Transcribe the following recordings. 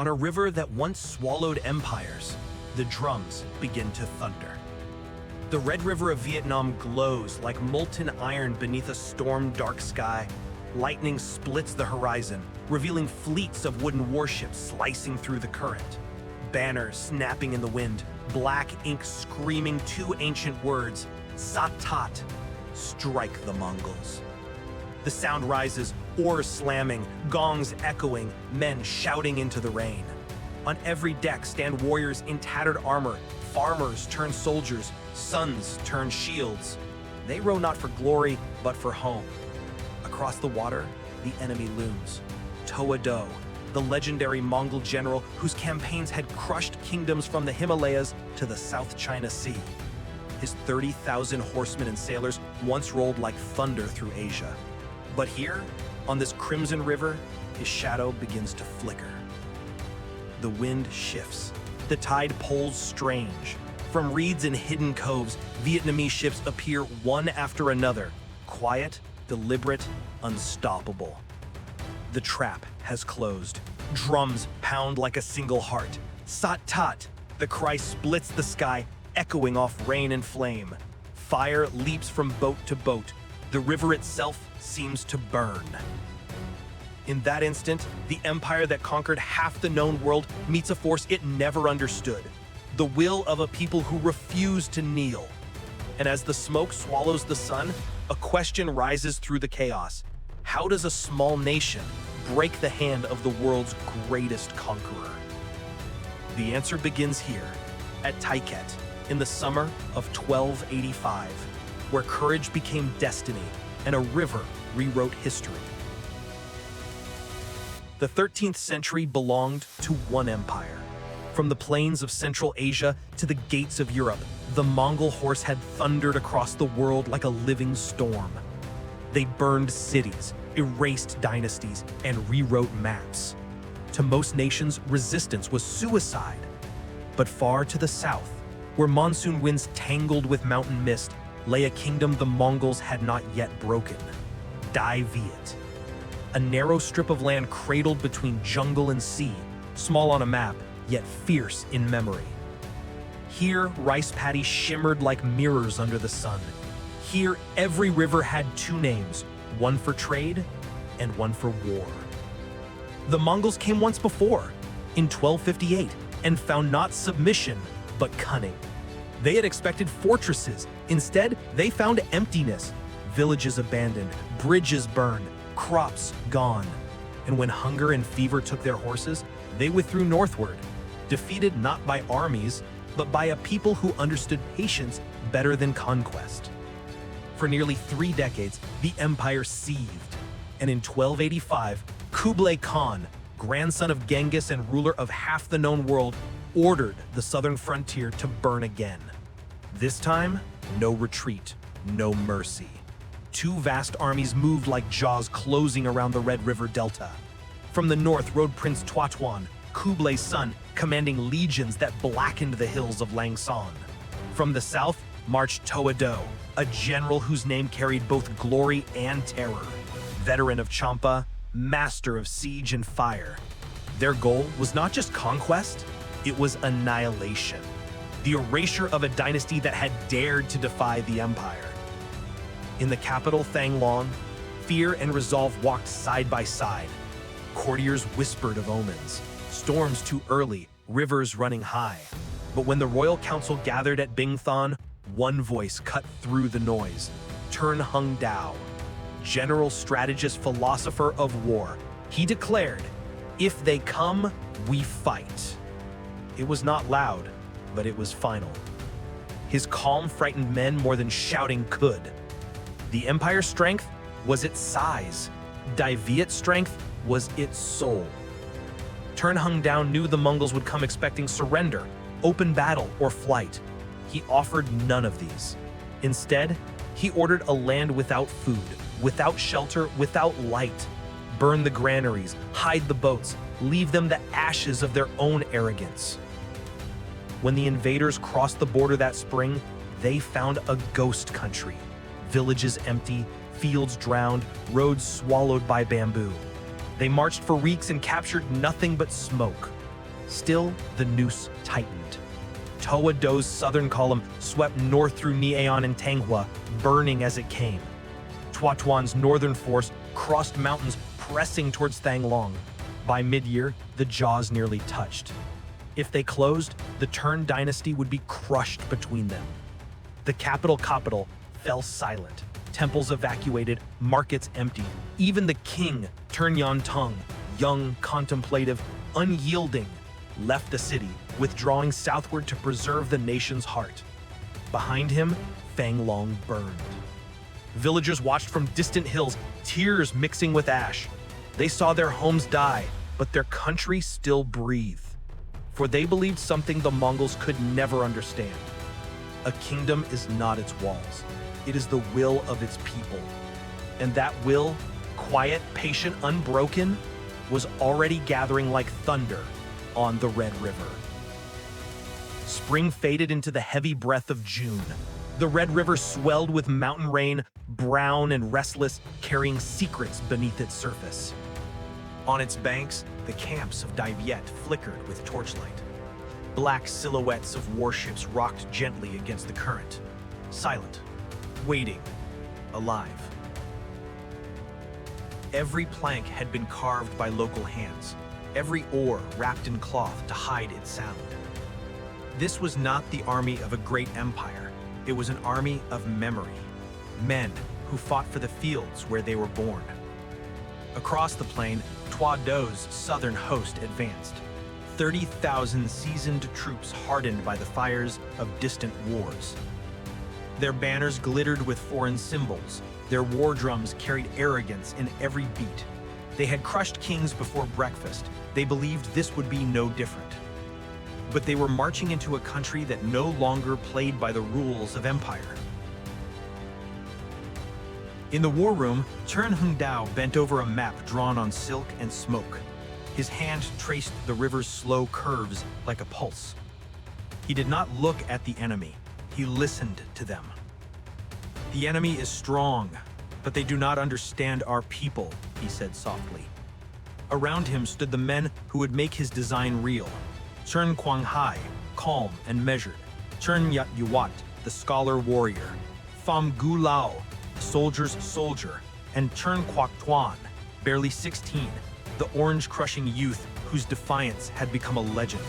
On a river that once swallowed empires, the drums begin to thunder. The Red River of Vietnam glows like molten iron beneath a storm-dark sky. Lightning splits the horizon, revealing fleets of wooden warships slicing through the current. Banners snapping in the wind, black ink screaming two ancient words, Satat, strike the Mongols. The sound rises, oars slamming, gongs echoing, men shouting into the rain. On every deck stand warriors in tattered armor, farmers turn soldiers, sons turn shields. They row not for glory, but for home. Across the water, the enemy looms. Toa Do, the legendary Mongol general whose campaigns had crushed kingdoms from the Himalayas to the South China Sea. His 30,000 horsemen and sailors once rolled like thunder through Asia. But here, on this crimson river, his shadow begins to flicker. The wind shifts. The tide pulls strange. From reeds and hidden coves, Vietnamese ships appear one after another, quiet, deliberate, unstoppable. The trap has closed. Drums pound like a single heart. Sat tat, the cry splits the sky, echoing off rain and flame. Fire leaps from boat to boat. The river itself seems to burn. In that instant, the empire that conquered half the known world meets a force it never understood. The will of a people who refuse to kneel. And as the smoke swallows the sun, a question rises through the chaos. How does a small nation break the hand of the world's greatest conqueror? The answer begins here, at Taiket, in the summer of 1285, where courage became destiny and a river rewrote history. The 13th century belonged to one empire. From the plains of Central Asia to the gates of Europe, the Mongol horse had thundered across the world like a living storm. They burned cities, erased dynasties, and rewrote maps. To most nations, resistance was suicide. But far to the south, where monsoon winds tangled with mountain mist, lay a kingdom the Mongols had not yet broken. Đại Việt. A narrow strip of land cradled between jungle and sea, small on a map, yet fierce in memory. Here, rice paddies shimmered like mirrors under the sun. Here, every river had two names, one for trade and one for war. The Mongols came once before, in 1258, and found not submission, but cunning. They had expected fortresses. Instead, they found emptiness. Villages abandoned, bridges burned, crops gone. And when hunger and fever took their horses, they withdrew northward, defeated not by armies, but by a people who understood patience better than conquest. For nearly 3 decades, the empire seethed, and in 1285, Kublai Khan, grandson of Genghis and ruler of half the known world, ordered the southern frontier to burn again. This time, no retreat, no mercy. 2 vast armies moved like jaws closing around the Red River Delta. From the north rode Prince Tuatuan, Kublai's son, commanding legions that blackened the hills of Langsan. From the south marched Toa Do, a general whose name carried both glory and terror. Veteran of Champa, master of siege and fire. Their goal was not just conquest, it was annihilation. The erasure of a dynasty that had dared to defy the empire. In the capital, Thanglang, fear and resolve walked side by side. Courtiers whispered of omens, storms too early, rivers running high. But when the royal council gathered at Bingthon, one voice cut through the noise. Trần Hưng Đạo, general strategist, philosopher of war. He declared, "If they come, we fight." It was not loud, but it was final. His calm frightened men more than shouting could. The empire's strength was its size. Đại Viet's strength was its soul. Trần Hưng Đạo knew the Mongols would come expecting surrender, open battle, or flight. He offered none of these. Instead, he ordered a land without food, without shelter, without light. Burn the granaries, hide the boats, leave them the ashes of their own arrogance. When the invaders crossed the border that spring, they found a ghost country. Villages empty, fields drowned, roads swallowed by bamboo. They marched for weeks and captured nothing but smoke. Still, the noose tightened. Toa Do's southern column swept north through Niaon and Tanghua, burning as it came. Tua Tuan's northern force crossed mountains, pressing towards Thanglong. By mid-year, the jaws nearly touched. If they closed, the Tern dynasty would be crushed between them. The capital fell silent. Temples evacuated, markets emptied. Even the king, Tern Yan Tung, young, contemplative, unyielding, left the city, withdrawing southward to preserve the nation's heart. Behind him, Fanglong burned. Villagers watched from distant hills, tears mixing with ash. They saw their homes die, but their country still breathed. For they believed something the Mongols could never understand. A kingdom is not its walls. It is the will of its people. And that will, quiet, patient, unbroken, was already gathering like thunder on the Red River. Spring faded into the heavy breath of June. The Red River swelled with mountain rain, brown and restless, carrying secrets beneath its surface. On its banks, the camps of Viet flickered with torchlight. Black silhouettes of warships rocked gently against the current, silent, waiting, alive. Every plank had been carved by local hands, every oar wrapped in cloth to hide its sound. This was not the army of a great empire. It was an army of memory, men who fought for the fields where they were born. Across the plain, Tua Do's southern host advanced. 30,000 seasoned troops hardened by the fires of distant wars. Their banners glittered with foreign symbols. Their war drums carried arrogance in every beat. They had crushed kings before breakfast. They believed this would be no different. But they were marching into a country that no longer played by the rules of empire. In the war room, Trần Hưng Đạo bent over a map drawn on silk and smoke. His hand traced the river's slow curves like a pulse. He did not look at the enemy. He listened to them. The enemy is strong, but they do not understand our people, he said softly. Around him stood the men who would make his design real. Chern Quang Hai, calm and measured. Chern Yat Yuat, the scholar warrior. Pham Gu Lao, the soldier's soldier. And Chern Quoc Tuan, barely 16, the orange-crushing youth whose defiance had become a legend.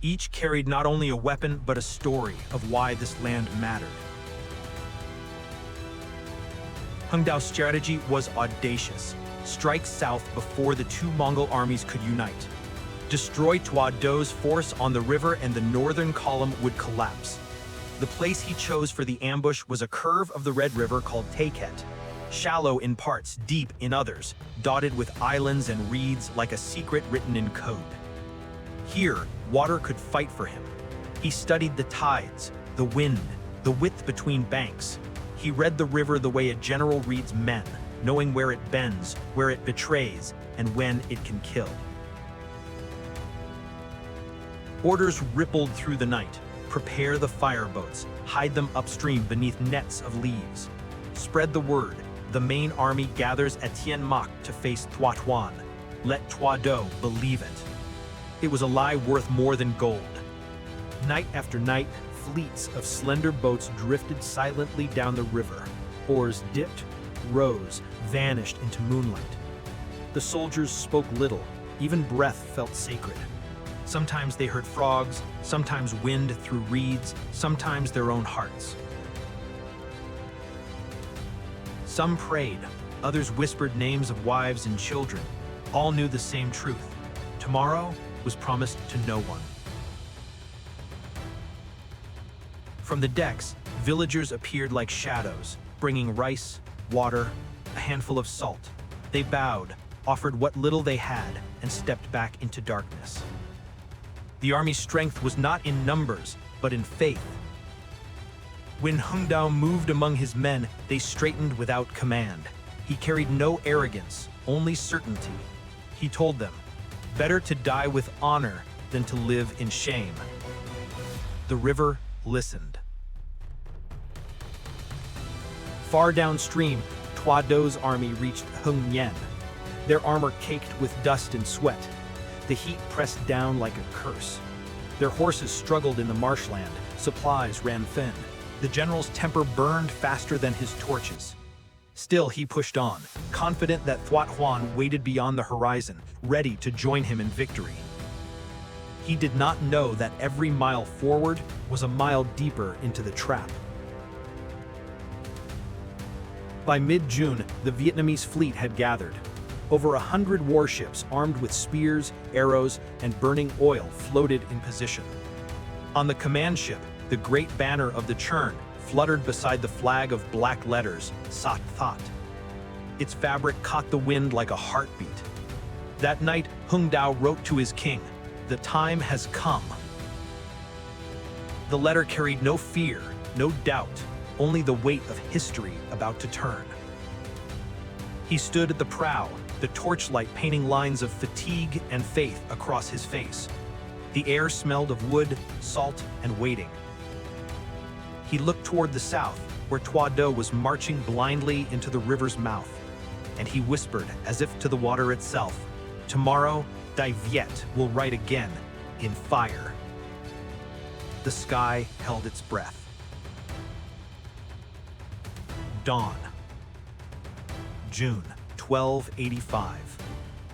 Each carried not only a weapon, but a story of why this land mattered. Hưng Dao's strategy was audacious. Strike south before the two Mongol armies could unite. Destroy Tua Do's force on the river and the northern column would collapse. The place he chose for the ambush was a curve of the Red River called Taket. Shallow in parts, deep in others, dotted with islands and reeds like a secret written in code. Here, water could fight for him. He studied the tides, the wind, the width between banks. He read the river the way a general reads men, knowing where it bends, where it betrays, and when it can kill. Orders rippled through the night. Prepare the fireboats, hide them upstream beneath nets of leaves. Spread the word. The main army gathers at Tien Mac to face Tua Tuan. Let Tua Do believe it. It was a lie worth more than gold. Night after night, fleets of slender boats drifted silently down the river. Oars dipped, rose, vanished into moonlight. The soldiers spoke little, even breath felt sacred. Sometimes they heard frogs, sometimes wind through reeds, sometimes their own hearts. Some prayed, others whispered names of wives and children. All knew the same truth. Tomorrow was promised to no one. From the decks, villagers appeared like shadows, bringing rice, water, a handful of salt. They bowed, offered what little they had, and stepped back into darkness. The army's strength was not in numbers, but in faith. When Hưng Đạo moved among his men, they straightened without command. He carried no arrogance, only certainty. He told them, better to die with honor than to live in shame. The river listened. Far downstream, Tua Do's army reached Hưng Yen, their armor caked with dust and sweat. The heat pressed down like a curse. Their horses struggled in the marshland, supplies ran thin. The general's temper burned faster than his torches. Still, he pushed on, confident that Thuat Huan waited beyond the horizon, ready to join him in victory. He did not know that every mile forward was a mile deeper into the trap. By mid-June, the Vietnamese fleet had gathered. Over 100 warships armed with spears, arrows, and burning oil floated in position. On the command ship, the great banner of the Churn fluttered beside the flag of black letters, Sat That. Its fabric caught the wind like a heartbeat. That night, Hưng Đạo wrote to his king, "The time has come." The letter carried no fear, no doubt, only the weight of history about to turn. He stood at the prow, the torchlight painting lines of fatigue and faith across his face. The air smelled of wood, salt, and waiting. He looked toward the south, where Thuat Do was marching blindly into the river's mouth, and he whispered, as if to the water itself, "Tomorrow, Đại Việt will write again, in fire." The sky held its breath. Dawn. June 1285.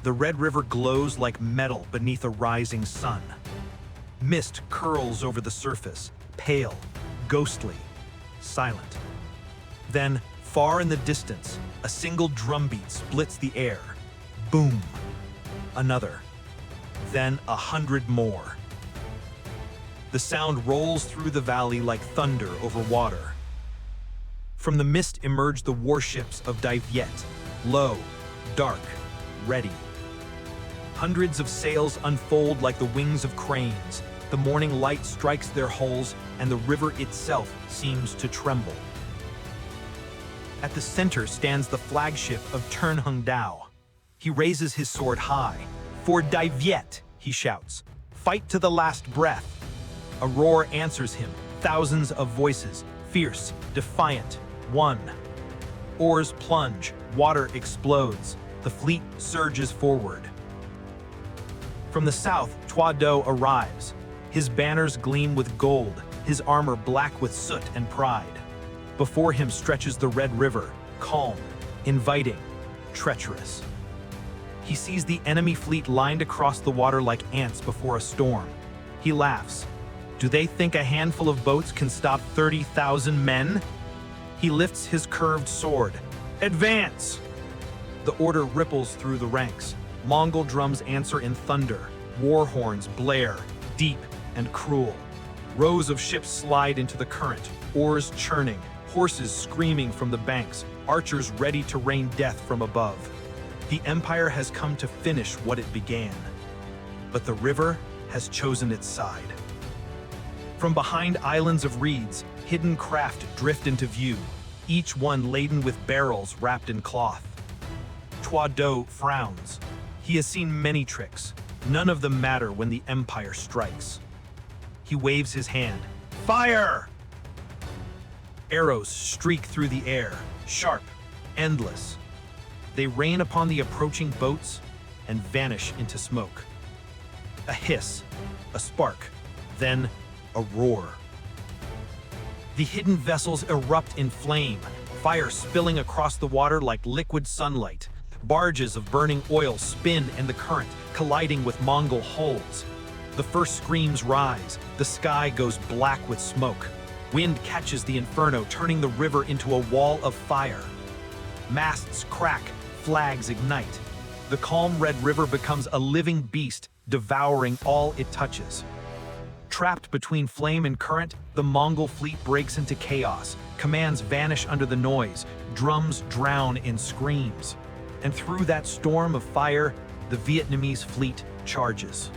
The Red River glows like metal beneath a rising sun. Mist curls over the surface, pale, ghostly, silent. Then, far in the distance, a single drumbeat splits the air. Boom. Another. Then 100 more. The sound rolls through the valley like thunder over water. From the mist emerge the warships of Đại Việt, low, dark, ready. Hundreds of sails unfold like the wings of cranes. The morning light strikes their hulls, and the river itself seems to tremble. At the center stands the flagship of Trần Hưng Đạo. He raises his sword high. "For Đại Việt," he shouts. "Fight to the last breath." A roar answers him, thousands of voices, fierce, defiant, one. Oars plunge, water explodes, the fleet surges forward. From the south, Thuat Do arrives. His banners gleam with gold, his armor black with soot and pride. Before him stretches the Red River, calm, inviting, treacherous. He sees the enemy fleet lined across the water like ants before a storm. He laughs. Do they think a handful of boats can stop 30,000 men? He lifts his curved sword. "Advance!" The order ripples through the ranks. Mongol drums answer in thunder. War horns blare, deep and cruel. Rows of ships slide into the current, oars churning, horses screaming from the banks, archers ready to rain death from above. The empire has come to finish what it began. But the river has chosen its side. From behind islands of reeds, hidden craft drift into view, each one laden with barrels wrapped in cloth. Thuat Do frowns. He has seen many tricks. None of them matter when the empire strikes. He waves his hand. "Fire!" Arrows streak through the air, sharp, endless. They rain upon the approaching boats and vanish into smoke. A hiss, a spark, then a roar. The hidden vessels erupt in flame, fire spilling across the water like liquid sunlight. Barges of burning oil spin in the current, colliding with Mongol hulls. The first screams rise, the sky goes black with smoke. Wind catches the inferno, turning the river into a wall of fire. Masts crack, flags ignite. The calm Red River becomes a living beast, devouring all it touches. Trapped between flame and current, the Mongol fleet breaks into chaos. Commands vanish under the noise, drums drown in screams. And through that storm of fire, the Vietnamese fleet charges.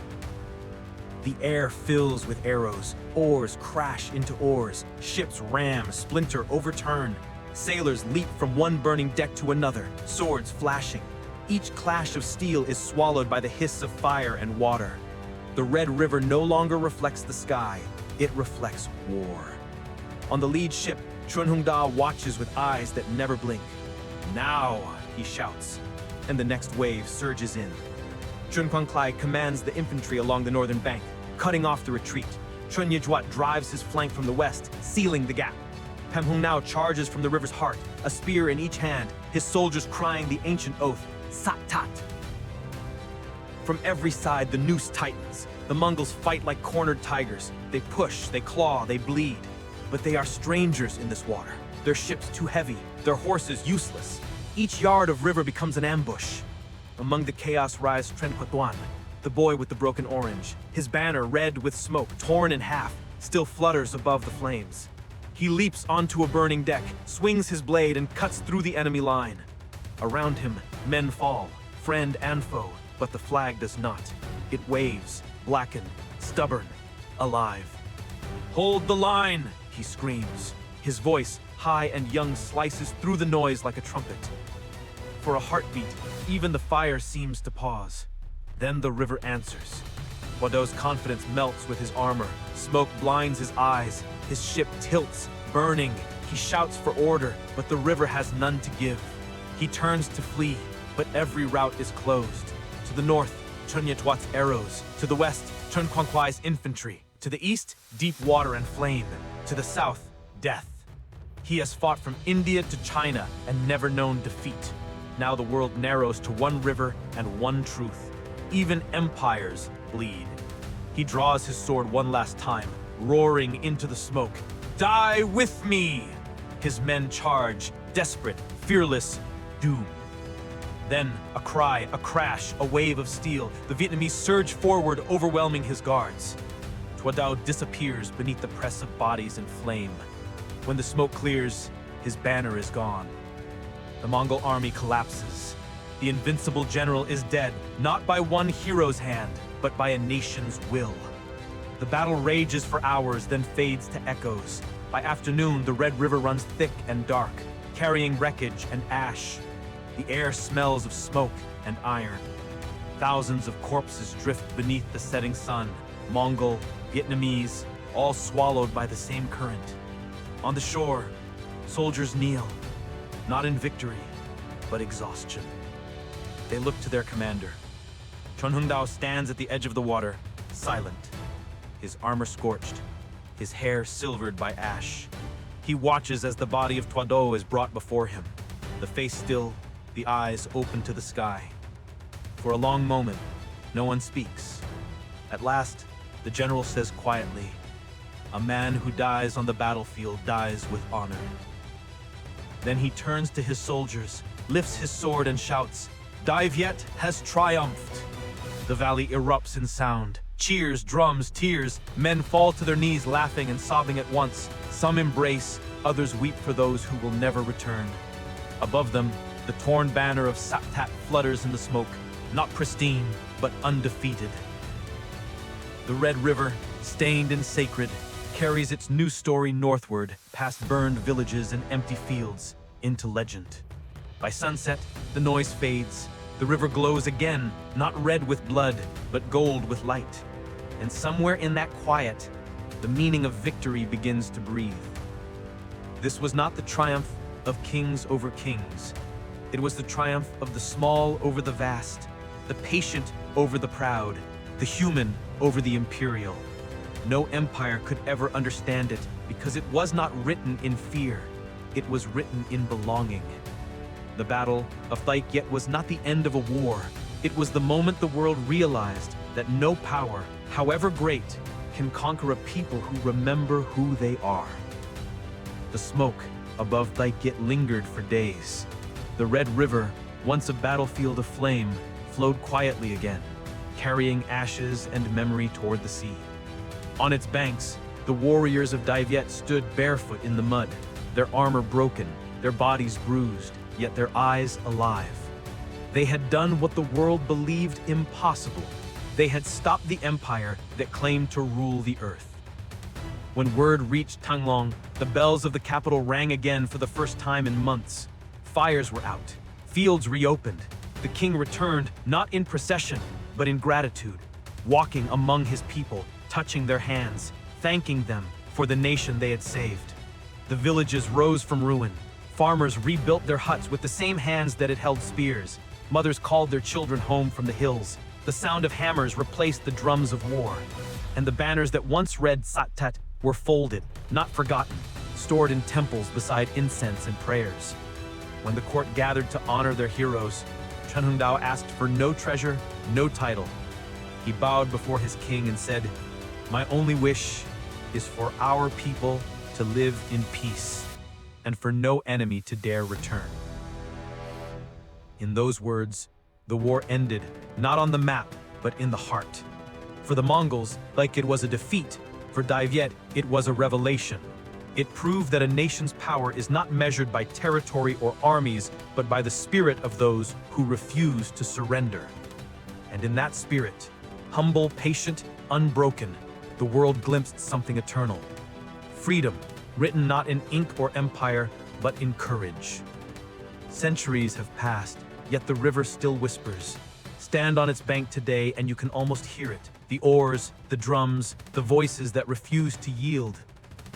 The air fills with arrows, oars crash into oars, ships ram, splinter, overturn. Sailors leap from one burning deck to another, swords flashing. Each clash of steel is swallowed by the hiss of fire and water. The Red River no longer reflects the sky, it reflects war. On the lead ship, Trần Hưng Đạo watches with eyes that never blink. "Now!" he shouts, and the next wave surges in. Trần Hưng Đạo commands the infantry along the northern bank, cutting off the retreat. Trần Hưng Đạo drives his flank from the west, sealing the gap. Trần Hưng Đạo charges from the river's heart, a spear in each hand, his soldiers crying the ancient oath, Sat Tat. From every side, the noose tightens. The Mongols fight like cornered tigers. They push, they claw, they bleed. But they are strangers in this water. Their ships too heavy, their horses useless. Each yard of river becomes an ambush. Among the chaos rise Trần Hưng Đạo, the boy with the broken orange. His banner, red with smoke, torn in half, still flutters above the flames. He leaps onto a burning deck, swings his blade, and cuts through the enemy line. Around him, men fall, friend and foe, but the flag does not. It waves, blackened, stubborn, alive. "Hold the line!" he screams. His voice, high and young, slices through the noise like a trumpet. For a heartbeat, even the fire seems to pause. Then the river answers. Wado's confidence melts with his armor. Smoke blinds his eyes. His ship tilts, burning. He shouts for order, but the river has none to give. He turns to flee, but every route is closed. To the north, Trần Hưng Đạo arrows. To the west, Trần Hưng Đạo infantry. To the east, deep water and flame. To the south, death. He has fought from India to China and never known defeat. Now the world narrows to one river and one truth. Even empires bleed. He draws his sword one last time, roaring into the smoke. Die with me! His men charge, desperate, fearless, doom. Then, a cry, a crash, a wave of steel. The Vietnamese surge forward, overwhelming his guards. Trần Đạo disappears beneath the press of bodies in flame. When the smoke clears, his banner is gone. The Mongol army collapses. The invincible general is dead, not by one hero's hand, but by a nation's will. The battle rages for hours, then fades to echoes. By afternoon, the Red River runs thick and dark, carrying wreckage and ash. The air smells of smoke and iron. Thousands of corpses drift beneath the setting sun, Mongol, Vietnamese, all swallowed by the same current. On the shore, soldiers kneel, not in victory, but exhaustion. They look to their commander. Trần Hưng Đạo stands at the edge of the water, silent, his armor scorched, his hair silvered by ash. He watches as the body of Trần Đạo is brought before him, the face still, the eyes open to the sky. For a long moment, no one speaks. At last, the general says quietly, "A man who dies on the battlefield dies with honor." Then he turns to his soldiers, lifts his sword and shouts, "Đại Việt has triumphed!" The valley erupts in sound. Cheers, drums, tears. Men fall to their knees laughing and sobbing at once. Some embrace, others weep for those who will never return. Above them, the torn banner of Sat Tat flutters in the smoke, not pristine, but undefeated. The Red River, stained and sacred, carries its new story northward, past burned villages and empty fields, into legend. By sunset, the noise fades. The river glows again, not red with blood, but gold with light. And somewhere in that quiet, the meaning of victory begins to breathe. This was not the triumph of kings over kings. It was the triumph of the small over the vast, the patient over the proud, the human over the imperial. No empire could ever understand it because it was not written in fear. It was written in belonging. The Battle of Đại Việt was not the end of a war. It was the moment the world realized that no power, however great, can conquer a people who remember who they are. The smoke above Đại Việt lingered for days. The Red River, once a battlefield of flame, flowed quietly again, carrying ashes and memory toward the sea. On its banks, the warriors of Đại Việt stood barefoot in the mud, their armor broken, their bodies bruised, yet their eyes alive. They had done what the world believed impossible. They had stopped the empire that claimed to rule the earth. When word reached Thăng Long, the bells of the capital rang again for the first time in months. Fires were out, fields reopened. The king returned, not in procession, but in gratitude, walking among his people, touching their hands, thanking them for the nation they had saved. The villages rose from ruin. Farmers rebuilt their huts with the same hands that had held spears. Mothers called their children home from the hills. The The sound of hammers replaced the drums of war, and the banners that once read Sattat were folded, not forgotten, stored in temples beside incense and prayers. When the court gathered to honor their heroes, Trần Hưng Đạo asked for no treasure, no title. He bowed before his king and said, "My only wish is for our people to live in peace, and for no enemy to dare return." In those words, the war ended, not on the map, but in the heart. For the Mongols, like it was a defeat, for Viet, it was a revelation. It proved that a nation's power is not measured by territory or armies, but by the spirit of those who refuse to surrender. And in that spirit, humble, patient, unbroken, the world glimpsed something eternal. Freedom, written not in ink or empire, but in courage. Centuries have passed, yet the river still whispers. Stand on its bank today and you can almost hear it. The oars, the drums, the voices that refuse to yield.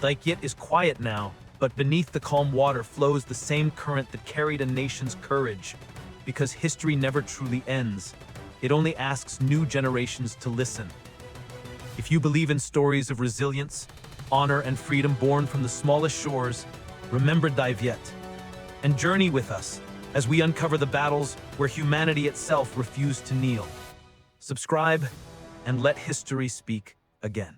Viet is quiet now, but beneath the calm water flows the same current that carried a nation's courage. Because history never truly ends. It only asks new generations to listen. If you believe in stories of resilience, honor, and freedom born from the smallest shores, remember Viet and journey with us as we uncover the battles where humanity itself refused to kneel. Subscribe and let history speak again.